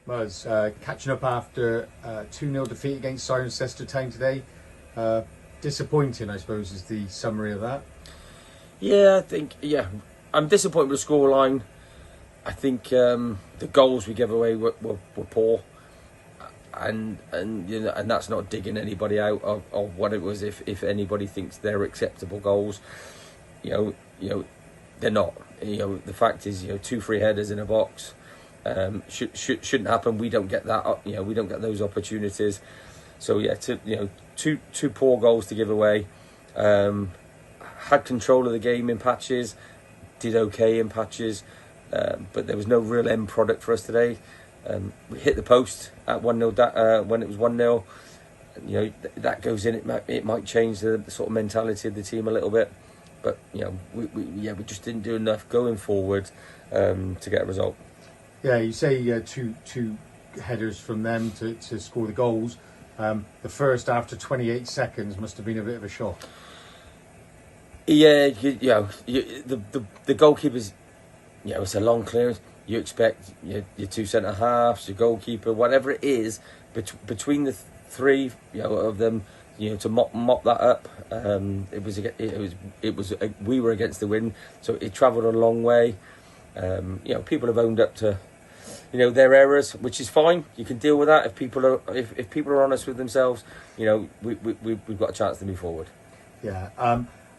Was catching up after 2-0 defeat against Cirencester Town today. Disappointing, I suppose, is the summary of that. Yeah, I'm disappointed with the scoreline. I think the goals we gave away were poor, and that's not digging anybody out of what it was. If anybody thinks they're acceptable goals, they're not. The fact is, 2 free headers in a box. Shouldn't happen. We don't get that. We don't get those opportunities. So two poor goals to give away. Had control of the game in patches. Did okay in patches, but there was no real end product for us today. We hit the post at 1-0 when it was 1-0. That goes in. It might change the sort of mentality of the team a little bit. But we just didn't do enough going forward to get a result. Yeah, you say two headers from them to score the goals. The first, after 28 seconds, must have been a bit of a shock. Yeah, the goalkeepers, it's a long clearance. You expect your 2 centre halves, your goalkeeper, whatever it is, between the 3 of them, to mop that up. We were against the wind, so it travelled a long way. People have owned up to their errors, which is fine. You can deal with that if people are honest with themselves. We've got a chance to move forward. Yeah,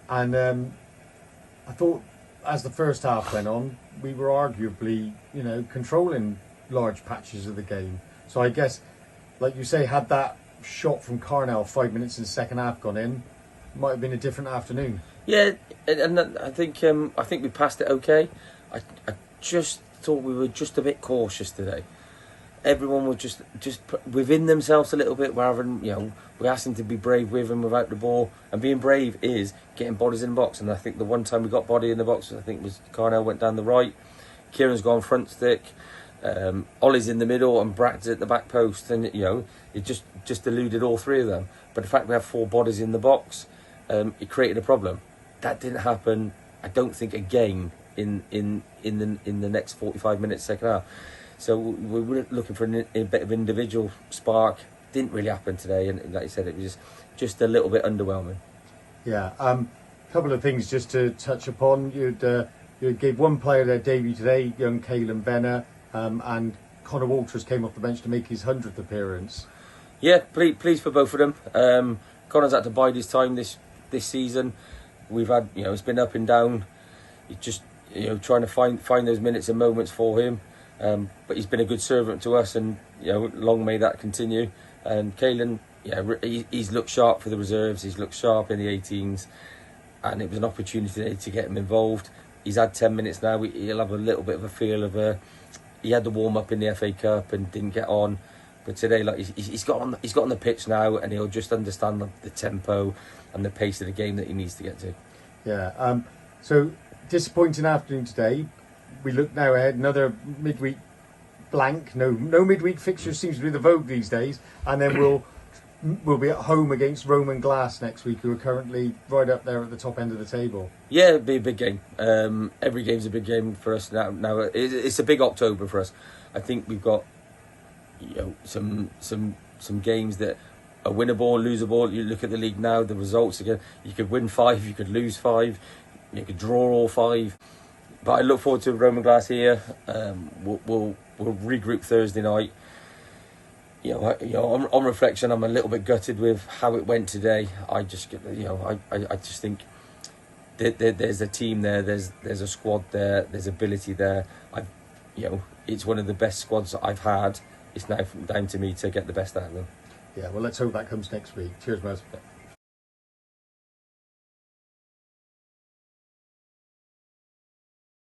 and I thought as the first half went on, we were arguably controlling large patches of the game. So I guess, like you say, had that shot from Carnell 5 minutes in the second half gone in, might have been a different afternoon. Yeah, and I think we passed it okay. I just thought we were just a bit cautious today. Everyone was just within themselves a little bit, rather than we asked them to be brave with and without the ball. And being brave is getting bodies in the box. And I think the one time we got body in the box, I think was Carnell went down the right, Kieran's gone front stick, Ollie's in the middle, and Brad's at the back post. And it just eluded all 3 of them. But the fact we have 4 bodies in the box, it created a problem. That didn't happen, I don't think, again in the next 45 minutes second half. So we were looking for a bit of individual spark. Didn't really happen today, and like you said, it was just a little bit underwhelming. Yeah, couple of things just to touch upon. You gave one player their debut today, young Caelan Benner, and Connor Walters came off the bench to make his 100th appearance. Yeah, pleased for both of them. Connor's had to bide his time this season. We've had it's been up and down. It's just trying to find those minutes and moments for him. But he's been a good servant to us, and long may that continue. And Caelan, he's looked sharp for the reserves. He's looked sharp in the 18s, and it was an opportunity to get him involved. He's had 10 minutes now. He'll have a little bit of a feel of he had the warm up in the FA Cup and didn't get on, but today, he's got on the pitch now, and he'll just understand the tempo and the pace of the game that he needs to get to. Yeah. So disappointing afternoon today. We look now ahead, another midweek blank. No midweek fixtures seems to be the vogue these days. And then we'll be at home against Roman Glass next week, who are currently right up there at the top end of the table. Yeah, it'll be a big game. Every game's a big game for us now. Now it's a big October for us. I think we've got some games that are winnable, losable. You look at the league now, the results again. You could win 5, you could lose 5, you could draw all 5. But I look forward to Roman Glass here. We'll regroup Thursday night. On reflection, I'm a little bit gutted with how it went today. I just think there's a team there. There's a squad there. There's ability there. It's one of the best squads that I've had. It's now down to me to get the best out of them. Yeah, well, let's hope that comes next week. Cheers, Maz.